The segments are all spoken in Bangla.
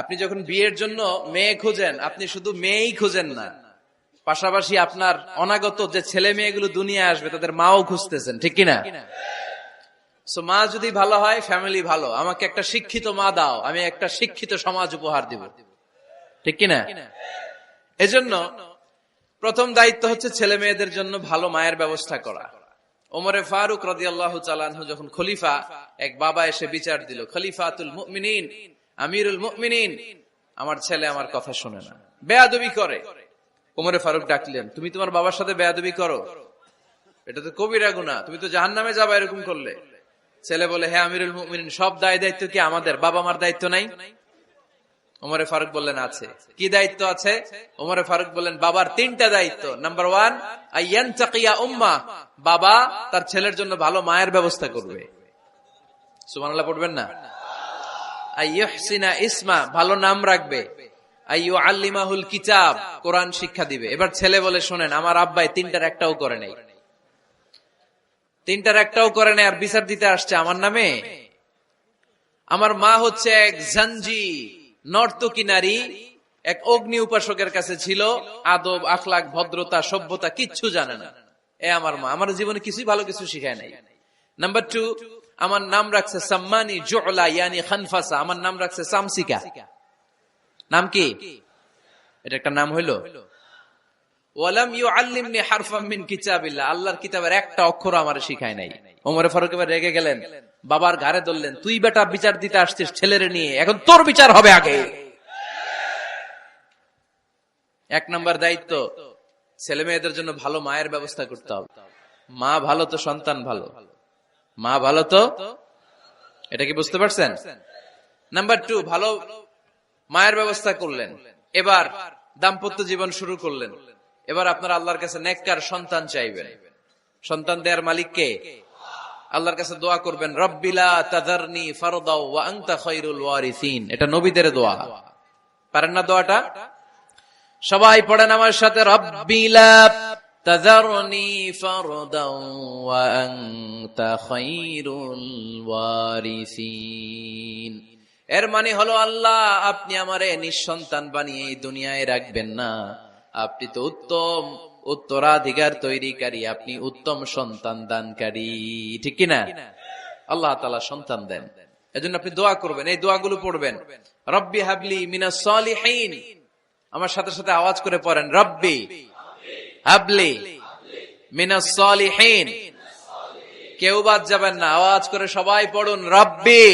আপনি যখন বিয়ের জন্য মেয়ে খোঁজেন, আপনি শুধু মেয়েই খোঁজেন না, পাশাপাশি আপনার অনাগত যে ছেলে মেয়েগুলো দুনিয়া আসবে তাদের মাও খুঁজতেছেন, ঠিক কিনা? সো মা যদি ভালো হয়, ফ্যামিলি ভালো। আমাকে একটা শিক্ষিত মা দাও, আমি একটা শিক্ষিত সমাজ উপহার দিব, ঠিক কিনা? এজন্য প্রথম দায়িত্ব হচ্ছে ছেলে মেয়েদের জন্য ভালো মায়ের ব্যবস্থা করা। ওমরে ফারুক রাদিয়াল্লাহু তাআলা আনহু যখন খলিফা, এক বাবা এসে বিচার দিল, খলিফাতুল মুমিনিন, আমিরুল মুমিনিন, আমার ছেলে আমার কথা শুনে না, বেয়াদবি করে। ওমরে ফারুক ডাকলেন, তুমি তোমার বাবার সাথে বেয়াদবি করো, এটা তো কবিরা গুনাহ, তুমি তো জাহান্নামে যাবে এরকম করলে। ছেলে বলে, হ্যাঁ আমিরুল মুমিনিন, সব দায় দায়িত্ব কি আমাদের, বাবা মার দায়িত্ব নাই? ওমরে ফারুক বললেন, আছে। কি দায়িত্ব আছে? ওমরে ফারুক বললেন, বাবার 3টা দায়িত্ব। নাম্বার 1, আইয়ানতাকিয়া উম্মাহ, বাবা তার ছেলের জন্য ভালো মায়ের ব্যবস্থা করবে। সুবহানাল্লাহ পড়বেন না? আইয়ুহসিনা ইসমা, ভালো নাম রাখবে। আইয়ুআল্লিমাহুল কিতাব, কোরআন শিক্ষা দিবে। এবার ছেলে বলে, শোনেন, আমার আব্বাই 3টার একটাও করে নাই, 3টার একটাও করে নাই, আর বিচার দিতে আসছে আমার নামে। আমার মা হচ্ছে এক জাঞ্জি, নর্তকী নারী, এক অগ্নি উপাসকের কাছে ছিল, আদব আখলাক ভদ্রতা সভ্যতা কিচ্ছু জানে না। আমার মা আমার জীবনে কিছুই ভালো কিছু শিখায় নাই। নাম্বার 2, আমার নাম রাখছে সাম্মানি জুলা, ইয়ানি খানফাসা, আমার নাম রাখছে সামসিকা। নাম কি? এটা একটা নাম হইলো? ওয়ালাম ইউআল্লিমনি হারফাম মিন কিতাবিল্লাহ, আল্লাহর কিতাবের একটা অক্ষর আমারে শিখায় নাই। ওমর ফারুক এবার রেগে গেলেন, বাবার ঘাড়ে ধরলেন, তুই বেটা বিচার দিতে আসছিস ছেলেরে নিয়ে, এখন তোর বিচার হবে আগে। 1 নাম্বার দায়িত্ব, ছেলে মেয়েদের জন্য ভালো মায়ের ব্যবস্থা করতে হবে। মা ভালো তো সন্তান ভালো, মা ভালো তো, এটা কি বুঝতে পারছেন? নাম্বার 2, ভালো মায়ের ব্যবস্থা করলেন, এবার দাম্পত্য জীবন শুরু করলেন। এবার আপনার আল্লাহর কাছে নেককার সন্তান চাইবেন। সন্তান দেয়ার মালিক কে? আল্লাহর কাছে দোয়া করবেন, রব্বিলা তাযারনি ফারদাও ওয়া আনতা খায়রুল ওয়ারিসিন। এটা নবীদের দোয়া, পারেন না দোয়াটা? সবাই পড়েন আমার সাথে, রব্বিলা তাযারনি ফারদাও ওয়া আনতা খায়রুল ওয়ারিসিন। এর মানে হলো, আল্লাহ আপনি আমারে নিঃসন্তান বানিয়ে এই দুনিয়ায় রাখবেন না, আপনি তো উত্তম উত্তরাধিকার তৈরিকারী, আপনি উত্তম সন্তান দানকারী, ঠিক কিনা? আল্লাহ তাআলা সন্তান দেন, এজন্য আপনি দোয়া করবেন, এই দোয়াগুলো পড়বেন। রব্বি হাবলি মিনাস সালিহিন, আমার সাথে সাথে আওয়াজ করে পড়েন, রব্বি হাবলি মিনাস সালিহিন। কেউ বাদ যাবেন না, আওয়াজ করে সবাই পড়ুন, রব্বি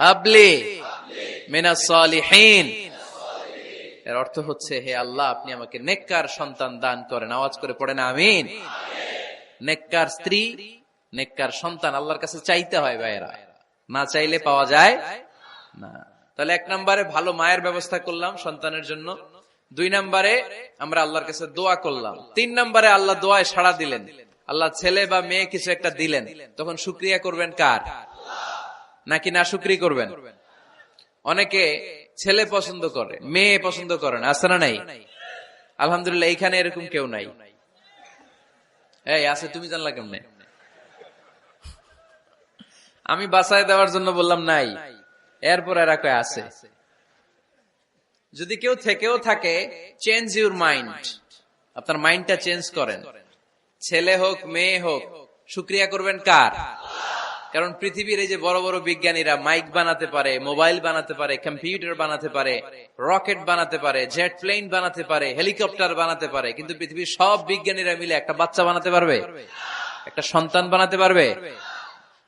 হাবলি মিনাস সালিহিন। এর অর্থ হচ্ছে, হে আল্লাহ আপনি আমাকে নেককার সন্তান দান করেন। আওয়াজ করে পড়েন আমিন। নেককার স্ত্রী, নেককার সন্তান আল্লাহর কাছে চাইতে হয় ভাইয়েরা, না চাইলে পাওয়া যায় না। তাহলে 1 নম্বরে ভালো মায়ের ব্যবস্থা করলাম সন্তানের জন্য, 2 নম্বরে আমরা আল্লাহর কাছে দোয়া করলাম, 3 নম্বরে আল্লাহ দোয়ায় সাড়া দিলেন, আল্লাহ ছেলে বা মেয়ে কিছু একটা দিলেন, তখন শুকরিয়া করবেন কার? নাকি না শুকরিয়া করবেন? অনেকে ছেলে পছন্দ করে, মেয়ে পছন্দ করে না, আছে না নাই? আলহামদুলিল্লাহ এইখানে এরকম কেউ নাই। এই আছে, তুমি জানলা কেমনে? আমি বাঁচায় দেওয়ার জন্য বললাম নাই, এরপর এরা কয় আছে। যদি কেউ থেকেও থাকে, চেঞ্জ ইউর মাইন্ড, আপনার মাইন্ডটা চেঞ্জ করেন। ছেলে হোক মেয়ে হোক, শুকরিয়া করবেন কার? কারণ পৃথিবীর এই যে বড় বড় বিজ্ঞানীরা মাইক বানাতে পারে, মোবাইল বানাতে পারে, কম্পিউটার বানাতে পারে, রকেট বানাতে পারে, জেট প্লেন বানাতে পারে, হেলিকপ্টার বানাতে পারে, কিন্তু পৃথিবীর সব বিজ্ঞানীরা মিলে একটা বাচ্চা বানাতে পারবে? একটা সন্তান বানাতে পারবে?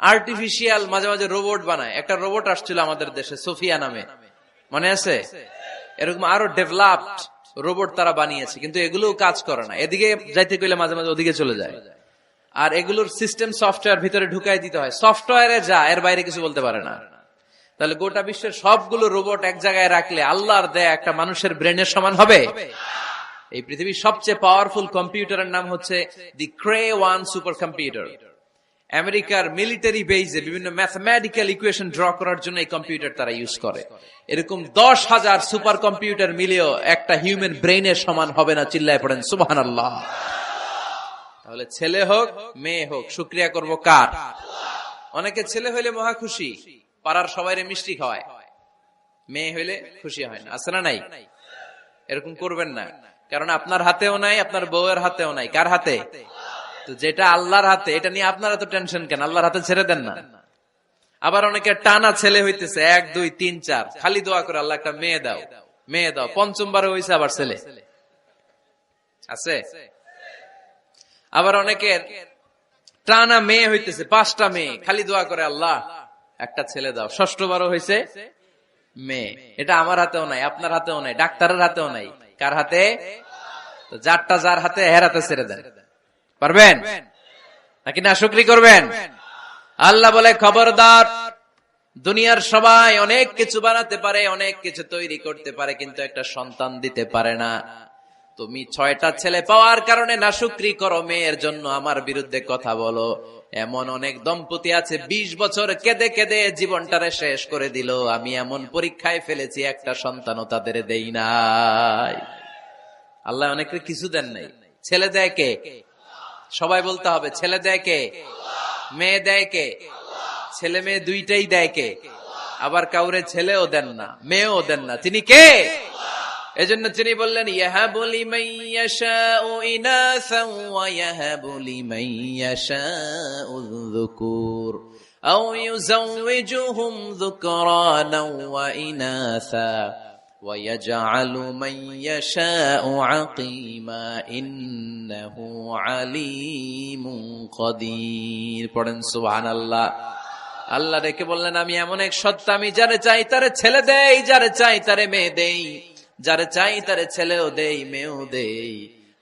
আর্টিফিশিয়াল মাঝে মাঝে রোবট বানায়। একটা রোবট আসছিল আমাদের দেশে, সোফিয়া নামে, মনে আছে? এরকম আরো ডেভেলপড রোবট তারা বানিয়েছে, কিন্তু এগুলোও কাজ করে না। এদিকে যাইতে গেলে মাঝে মাঝে ওদিকে চলে যায়। আর এগুলোর সিস্টেম সফটওয়্যার ভিতরে ঢুকাই দিতে হয়, সফটওয়্যারে যা, এর বাইরে কিছু বলতে পারে না। তাহলে গোটা বিশ্বের সবগুলো রোবট এক জায়গায় রাখলে আল্লাহর দেয়া একটা মানুষের ব্রেনের সমান হবে? এই পৃথিবীর সবচেয়ে পাওয়ারফুল কম্পিউটারের নাম হচ্ছে দি ক্রে-1 সুপার কম্পিউটার। আমেরিকার মিলিটারি বেজে বিভিন্ন ম্যাথমেটিক্যাল ইকুয়েশন ড্র করার জন্য এই কম্পিউটার তারা ইউজ করে। এরকম 10,000 সুপার কম্পিউটার মিলেও একটা হিউম্যান ব্রেইনের সমান হবে না। চিল্লায় পড়েন সুবহানাল্লাহ। তাহলে ছেলে হোক মেয়ে হোক, শুকরিয়া করব কার? অনেকে ছেলে হইলে মহা খুশি, পাড়ার সবাইরে মিষ্টি খাওয়ায়, মেয়ে হইলে খুশি হয় না, আছে না নাই? এরকম করবেন না, কারণ আপনার হাতেও নাই, আপনার বউয়ের হাতেও নাই। কার হাতে? তো যেটা আল্লাহর হাতে, এটা নিয়ে আপনারা তো টেনশন কেন? আল্লাহর হাতে ছেড়ে দেন না। আবার অনেকে টানা ছেলে হইতেছে 1 2 3 4, খালি দোয়া করে আল্লাহ একটা মেয়ে দাও, মেয়ে দাও। পঞ্চমবারে হইছে আবার ছেলে আছে। আবার অনেকের টানা মেয়ে হইতেছে 5টা মেয়ে, খালি দোয়া করে আল্লাহ একটা ছেলে দাও। ষষ্ঠবারও হইছে মেয়ে। এটা আমার হাতেও নাই, আপনার হাতেও নাই, ডাক্তারের হাতেও নাই। কার হাতে? তো যারটা যার হাতে, হের হাতে ছেড়ে দেন। পারবেন নাকি না শুকরি করবেন? আল্লাহ বলে খবরদার, দুনিয়ার সবাই অনেক কিছু বানাতে পারে, অনেক কিছু তৈরি করতে পারে, কিন্তু একটা সন্তান দিতে পারে না। তুমি 6টা ছেলে পাওয়ার কারণে নাশুকরি করো, মেয়ের জন্য আমার বিরুদ্ধে কথা বলো। এমন অনেক দম্পতি আছে 20 বছর কেঁদে কেঁদে জীবনটারে শেষ করে দিল। আমি এমন পরীক্ষায় ফেলেছি, একটা সন্তানও তাদের দেই নাই। আল্লাহ অনেকের কিছু দেন নাই। ছেলে দেয় কে? সবাই বলতে হবে, ছেলে দেয় কে? মেয়ে দেয় কে? ছেলে মেয়ে দুইটাই দেয় কে? আবার কাউরে ছেলেও দেন না, মেয়েও দেন না, তিনি কে? এজন্য তিনি বললেন, ইয়াহাবু লিমান ইয়াশাউ ইনাসান ওয়া ইয়াহাবু লিমান ইয়াশাউ যুকুর আও ইউযাওয়িজুহুম যুকরানাও ওয়া ইনাসা ওয়া ইয়াজআলু মান ইয়াশাউ আকীমা ইন্নাহু আলীমুন কাদির। পড়েন সুবহানাল্লাহ। আল্লাহ রেখে বললেন, আমি এমন এক সত্তা, আমি যারে চাই তারে ছেলে দেই, যারে চাই তারে মেয়ে দেই, যারে চাই তারে ছেলেও দেই, মেয়েও দেই।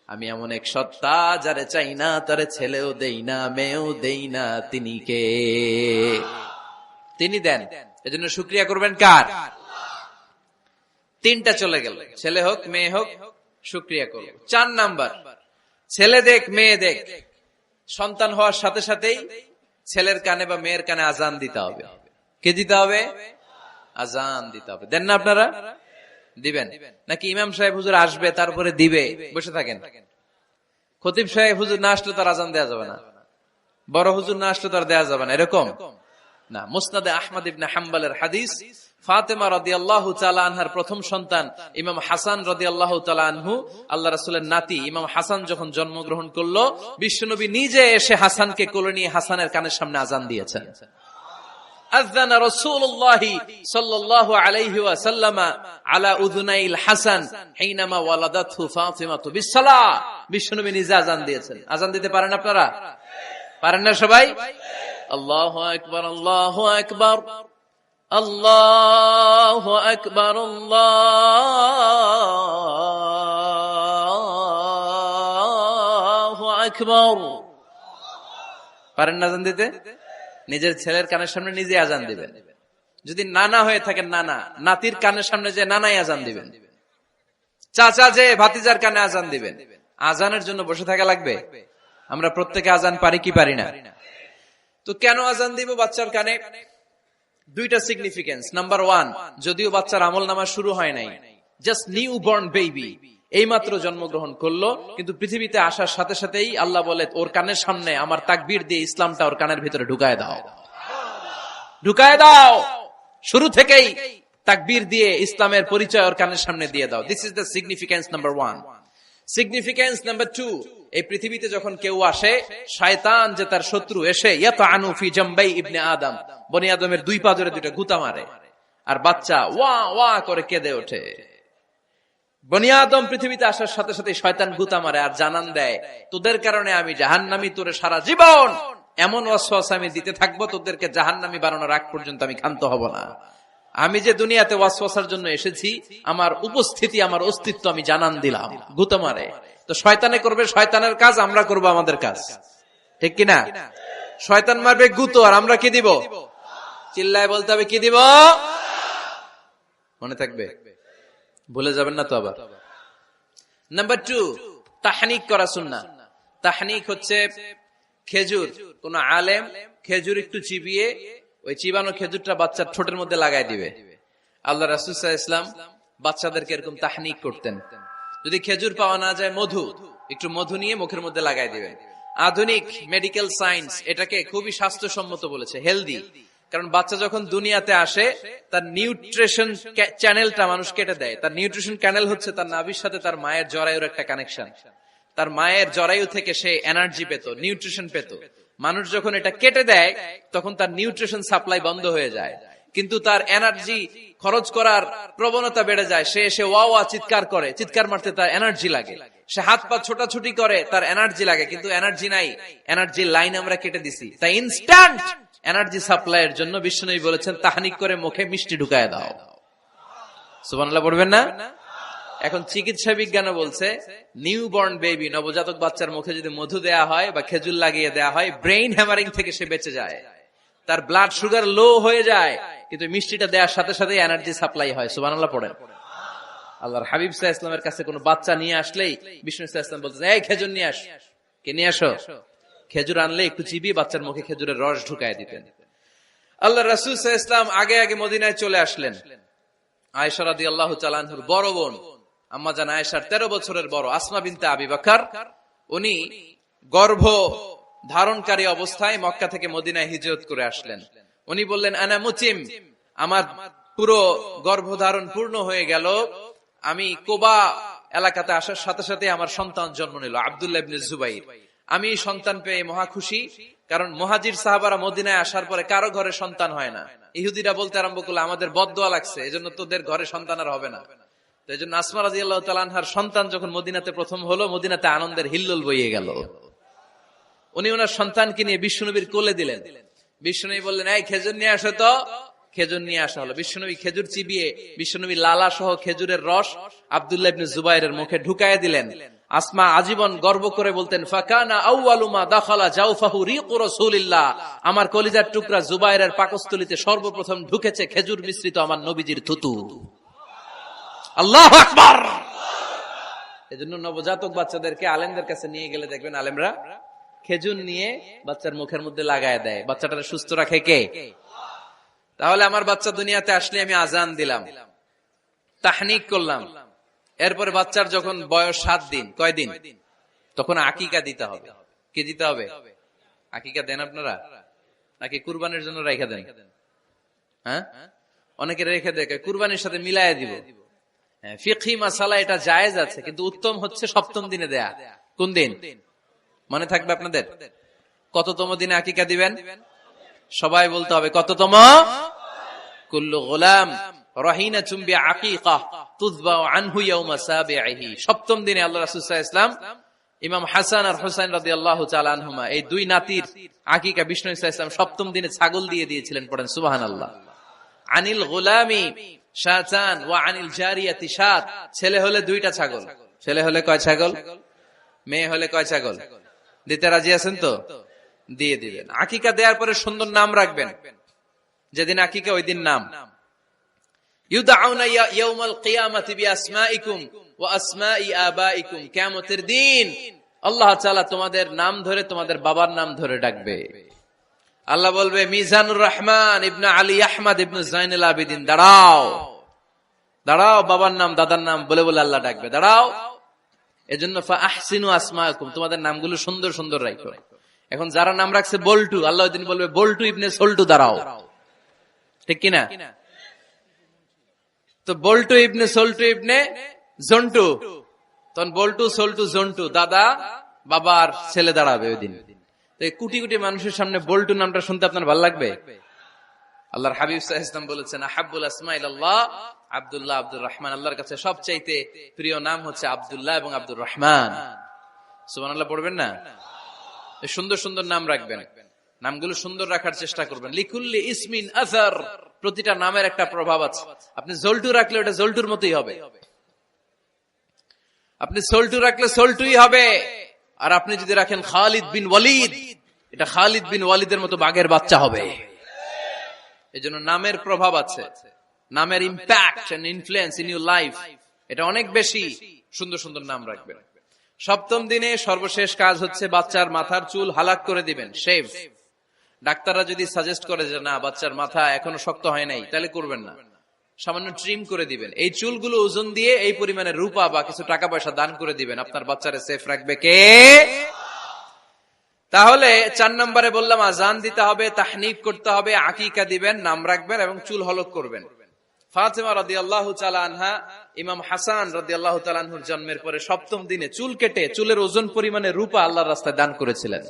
আমি এমন এক সত্তা, যারে চাই না তারে ছেলেও দেই না, মেয়েও দেই না। তিনি কে? তিনি দেন। এজন্য শুকরিয়া করবেন কার? 3টা চলে গেল, ছেলে হোক মেয়ে হোক, শুকরিয়া করব। 4 নাম্বার, ছেলে দেখ মেয়ে দেখ, সন্তান হওয়ার সাথে সাথেই ছেলের কানে বা মেয়ের কানে আজান দিতে হবে। কে দিতে হবে? আজান দিতে হবে। দেন না আপনারা? দিবেন নাকি ইমাম সাহেব হুজুর আসবে তারপরে দিবে, বসে থাকেন? খতিব সাহেব হুজুর না আসলে তার আজান দেয়া যাবে না, বড় হুজুর না আসলে তার দেয়া যাবে না, এরকম না। মুসনাদে আহমদ ইবনে হাম্বলের হাদিস, ফাতেমা রাদিয়াল্লাহু তাআলা আনহার প্রথম সন্তান ইমাম হাসান রাদিয়াল্লাহু তাআলা আনহু, আল্লাহ রাসূলের নাতি ইমাম হাসান যখন জন্মগ্রহণ করলো, বিশ্বনবী নিজে এসে হাসানকে কোলে নিয়ে হাসানের কানের সামনে আজান দিয়েছেন। আযানা রাসূলুল্লাহ সাল্লাল্লাহু আলাইহি ওয়াসাল্লাম আলা উযুনাইল হাসান হিনামা ওয়ালাদাতহু ফাতিমাতু বিসসালাহ। বিশ্বনবী নিজে আজান দিয়েছেন। আজান দিতে পারেন আপনারা? পারেন না সবাই? আল্লাহু আকবার, আল্লাহু আকবার, আল্লাহু আকবার, আল্লাহু আকবার। পারেন না আজান দিতে? নিজের ছেলের কানের সামনে নিজে আজান দিবেন। যদি নানা হয়ে থাকেন, নানা নাতির কানের সামনে যে নানাই আজান দিবেন, চাচা যে ভাতিজার কানে আজান দিবেন। আজানের জন্য বসে থাকা লাগবে? আমরা প্রত্যেকে আজান পারি কি পারি না? তো কেন আজান দিব বাচ্চার কানে? 2টা সিগনিফিকেন্স। নাম্বার 1, যদিও বাচ্চার আমল নামা শুরু হয় নাই, জাস্ট নিউ বর্ন বেবি, এইমাত্র জন্মগ্রহণ করলো, কিন্তু পৃথিবীতে আসার সাথে সাথেই আল্লাহ বলে, ওর কানের সামনে আমার তাকবীর দিয়ে ইসলামটা ওর কানের ভিতরে ঢুকায় দাও, ঢুকায় দাও। শুরু থেকেই তাকবীর দিয়ে ইসলামের পরিচয় ওর কানের সামনে দিয়ে দাও। This is the significance number 1। Significance number 2, এই পৃথিবীতে যখন কেউ আসে, শয়তান যে তার শত্রু, এসে ইয়াতাআনু ফি জামবাই ইবনে আদম, বনি আদমের 2 পা ধরে 2টা গুতা মারে, আর বাচ্চা ওয়া ওয়া করে কেঁদে ওঠে। বনি আদম পৃথিবীতে আসার সাথে সাথে শয়তান গুতা মারে আর জানান দেয়, তোদের কারণে আমি জাহান্নামী, তোরে সারা জীবন এমন ওয়াসওয়াসা আমি দিতে থাকবো, তোদেরকে জাহান্নামী বানানোর আগ পর্যন্ত আমি ক্ষান্ত হব না। আমি যে দুনিয়াতে ওয়াসওয়াসার জন্য এসেছি, আমার উপস্থিতি, আমার অস্তিত্ব আমি জানান দিলাম। গুতা মারে। তো শয়তানে করবে শয়তানের কাজ, আমরা করব আমাদের কাজ, ঠিক কিনা? শয়তান মারবে গুতো, আর আমরা কি দিব? চিল্লায় বলতে হবে, কি দিব? মনে থাকবে, ভুলে যাবেন না তো আবার। নাম্বার 2, তাহনিক করা সুন্নাহ। তাহনিক হচ্ছে খেজুর, কোন আলেম খেজুর একটু চিবিয়ে ওই চিবানো খেজুরটা বাচ্চার ঠোঁটের মধ্যে লাগাই দিবে। আল্লাহ রাসূল সাল্লাল্লাহু আলাইহি ওয়াসাল্লাম বাচ্চাদেরকে এরকম তাহনিক করতেন। যদি খেজুর পাওয়া না যায়, মধু, একটু মধু নিয়ে মুখের মধ্যে লাগাই দিবেন। আধুনিক মেডিকেল সায়েন্স এটাকে খুবই স্বাস্থ্যসম্মত বলেছে, হেলদি। কারণ বাচ্চা যখন দুনিয়াতে আসে তার নিউট্রিশন চ্যানেলটা মানুষ কেটে দেয়। তার নিউট্রিশন চ্যানেল হচ্ছে তার নাভির সাথে তার মায়ের জরায়ুর একটা কানেকশন। তার মায়ের জরায়ু থেকে সে এনার্জি পেত, নিউট্রিশন পেত। মানুষ যখন এটা কেটে দেয় তখন তার নিউট্রিশন সাপ্লাই বন্ধ হয়ে যায়, কিন্তু তার এনার্জি খরচ করার প্রবণতা বেড়ে যায়। সে এসে ওয়া ওয়া চিৎকার করে, চিৎকার মারতে তার এনার্জি লাগে। সে হাত পা ছোটাছুটি করে, তার এনার্জি লাগে, কিন্তু এনার্জি নাই, এনার্জি লাইন আমরা কেটে দিছি। তাই ইনস্ট্যান্ট এনার্জি সাপ্লাইয়ের জন্য বিশ্বনবী বলেছেন তাহনিক করে মুখে মিষ্টি ঢুকায় দাও। সুবহানাল্লাহ পড়বেন না? এখন চিকিৎসা বিজ্ঞানও বলছে নিউবর্ন বেবি, নবজাতক বাচ্চার মুখে যদি মধু দেয়া হয় বা খেজুর লাগিয়ে দেয়া হয়, ব্রেইন হ্যামারিং থেকে সে বেঁচে যায়। তার ব্লাড সুগার লো হয়ে যায়, কিন্তু মিষ্টিটা দেওয়ার সাথে সাথে এনার্জি সাপ্লাই হয়। সুবহানাল্লাহ পড়েন। আল্লাহর হাবিব সাল্লাল্লাহু আলাইহি ওয়াসাল্লামের কাছে কোনো বাচ্চা নিয়ে আসলেই বিষ্ণু সাল্লাল্লাহু আলাইহি ওয়াসাল্লাম বলতেন, এই খেজুর নিয়ে আস। কে নিয়ে আসো? খেজুর আনলে একটু চিবিয়ে বাচ্চার মুখে খেজুরের রস ঢুকায় দিতেন। আল্লাহ রাসূল সাল্লাল্লাহু আলাইহি ওয়াসাল্লাম আগে আগে মদিনায় চলে আসলেন। আয়েশা রাদিয়াল্লাহু তাআলা আনহার বড় বোন আম্মা জান আয়েশার 13 বছরের বড় আসমা বিনতে আবি বকর, উনি গর্ভ ধারণকারী অবস্থায় মক্কা থেকে মদিনায় হিজরত করে আসলেন। উনি বললেন, আনা মুতিম, আমার পুরো গর্ভধারণ পূর্ণ হয়ে গেল, আমি কুবা এলাকাতে আসার সাথে সাথে আমার সন্তান জন্ম নিল, আব্দুল্লাহ ইবনে জুবাইর। আমি এই সন্তান পেয়ে মহা খুশি, কারণ মুহাজির সাহাবারা মদিনায় আসার পরে কারো ঘরে সন্তান হয় না। ইহুদিরা বলতে আরম্ভ করলো, আমাদের বদদোয়া লাগছে, এজন্য তোদের ঘরে সন্তান আর হবে না। তো এই জন্য আসমা রাদিয়াল্লাহু তাআলা আনহার সন্তান যখন মদিনাতে প্রথম হলো, মদিনাতে আনন্দের হিল্লোল বইয়ে গেল। উনি ওনার সন্তানকে নিয়ে বিশ্বনবীর কোলে দিলেন। বিশ্বনবী বললেন, এই খেজুর নিয়ে আসো তো। খেজুর নিয়ে আসা হলো। বিশ্বনবী খেজুর চিবিয়ে বিশ্বনবী লালা সহ খেজুরের রস আব্দুল্লাহ ইবনে জুবাইরের মুখে ঢুকায় দিলেন। আসমা আজীবন গর্ব করে বলতেন, ফাকানা আউয়ালু মা দাখালা জাওফাহু রিকু রাসূলিল্লাহ, আমার কলিজার টুকরা জুবাইরের পাকস্থলীতে সর্বপ্রথম ঢুকেছে খেজুর মিশ্রিত আমার নবীজির থুতু। আল্লাহু আকবার। এজন্য নবজাতক বাচ্চাদেরকে আলেমদের কাছে নিয়ে গেলে দেখবেন আলেমরা খেজুর নিয়ে বাচ্চার মুখের মধ্যে লাগায় দেয়। বাচ্চাটাকে সুস্থ রাখে কে? তাহলে আমার বাচ্চা দুনিয়াতে আসলে আমি আজান দিলাম, তাহনিক করলাম, এরপরে বাচ্চার যখন বয়স 7 দিন, কয়দিন, তখন আকিকা দিতে হবে। কি দিতে হবে? আকিকা দেন আপনারা নাকি কুরবানির জন্য রেখে দেন? হ্যাঁ, অনেকে রেখে দেয়, কুরবানির সাথে মিলায় দিব। ফিকহি মাসালা এটা জায়েজ আছে, কিন্তু উত্তম হচ্ছে 7ম দিনে দেয়া। কোন দিন মনে থাকবে আপনাদের? কততম দিনে আকিকা দিবেন? সবাই বলতে হবে কততম? কুল্লু গোলাম রাহিনাতুম বিআকিকা তুযবাউ আনহু ইয়াওমা সাবিহি। 7ম দিনে আল্লাহ রাসূল সাল্লাল্লাহু আলাইহি ওয়াসাল্লাম ইমাম হাসান আর হুসাইন রাদিয়াল্লাহু তাআলা আনহুমা, এই দুই নাতির আকিকা বিষ্ণু সাল্লাল্লাহু আলাইহি ওয়াসাল্লাম 7ম দিনে ছাগল দিয়ে দিয়েছিলেন। পড়েন সুবহানাল্লাহ। আনিল গোলামি শাতান ওয়া আনিল জারিয়াতি শাত, ছেলে হলে 2টা ছাগল। ছেলে হলে কয় ছাগল? মেয়ে হলে কয় ছাগল? দিতে রাজি আছেন তো? দিয়ে দিবেন। আকিকা দেওয়ার পরে সুন্দর নাম রাখবেন। যেদিন আকিকা ওই দিন নাম। ইউদাউনা ইয়াউমাল কিয়ামাতি বিআসমাইকুম ওয়া আসমাই আবাইকুম, কিয়ামতের দিন আল্লাহ তাআলা তোমাদের নাম ধরে তোমাদের বাবার নাম ধরে ডাকবে। আল্লাহ বলবে, মিজানুর রহমান ইবনে আলী আহমদ ইবনে জাইনুল আবেদিন, দাঁড়াও দাঁড়াও, বাবার নাম দাদার নাম বলে বলে আল্লাহ ডাকবে, দাঁড়াও। এজন্য ফাআহসিনু আসমাকুম, তোমাদের নামগুলো সুন্দর সুন্দর রাখো। এখন যারা নাম রাখছে বল্টু, আল্লাহ ওই দিন বলবে, বল্টু ইবনে সল্টু, দাঁড়াও। ঠিক কিনা? তো বল্টু ইবনে সল্টু ইবনে জন্টু, তখন বল্টু সল্টু জন্টু, দাদা বাবার ছেলে দাঁড়াবে ওই দিন। তো এই কোটি কোটি মানুষের সামনে বল্টু নামটা শুনতে আপনার ভালো লাগবে? আল্লাহর হাবিব সাল্লাল্লাহু আলাইহি ওয়াসাল্লাম বলেছেন, আহাব্বুল আসমাই ইলাল্লাহ আব্দুল্লাহ আব্দুর রহমান। আল্লাহর কাছে সবচাইতে প্রিয় নাম হচ্ছে আব্দুল্লাহ এবং আব্দুর রহমান। সুবহানাল্লাহ পড়বেন না? সুন্দর সুন্দর নাম রাখবেন, নামগুলো সুন্দর রাখার চেষ্টা করবেন। লিকুল্লি ইসমিন আসার, প্রতিটা নামের একটা প্রভাব আছে। আপনি জল্টু রাখলে ওটা জল্টুর মতোই হবে, আপনি সল্টু রাখলে সল্টুই হবে। আর আপনি যদি রাখেন খালিদ বিন ওয়ালিদ, এটা খালিদ বিন ওয়ালিদের মতো বাঘের বাচ্চা হবে। এজন্য নামের প্রভাব আছে, নামের impact and influence in your life এটা অনেক বেশি। সুন্দর সুন্দর নাম রাখবেন। 7ম দিনে সর্বশেষ কাজ হচ্ছে বাচ্চার মাথার চুল হালাক করে দিবেন, শেভ। ডাক্তাররা যদি সাজেস্ট করে যে না বাচ্চার মাথা এখনো শক্ত হয় নাই, তাহলে করবেন না, সামান্য ট্রিম করে দিবেন। এই চুলগুলো ওজন দিয়ে এই পরিমাণে রূপা বা কিছু টাকা পয়সা দান করে দিবেন। আপনার বাচ্চারে সেফ রাখবে কে? তাহলে 4 নম্বরে বললাম আজান দিতে হবে, তাহনিক করতে হবে, আকিকা দিবেন, নাম রাখবেন এবং চুল হলক করবেন। ফাতেমা রাদিয়াল্লাহু তাআলা আনহা ইমাম হাসান রাদিয়াল্লাহু তাআলা আনহুর জন্মের পরে 7ম দিনে চুল কেটে চুলের ওজন পরিমাণে রূপা আল্লাহর রাস্তায় দান করেছিলেন।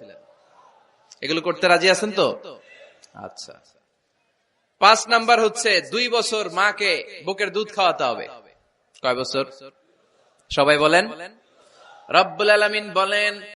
এগুলো করতে রাজি আছেন তো? আচ্ছা। 5 নাম্বার হচ্ছে 2 বছর মাকে বুকের দুধ খাওয়াতে হবে। কয় বছর? সবাই বলেন। রব্বুল আলামিন বলেন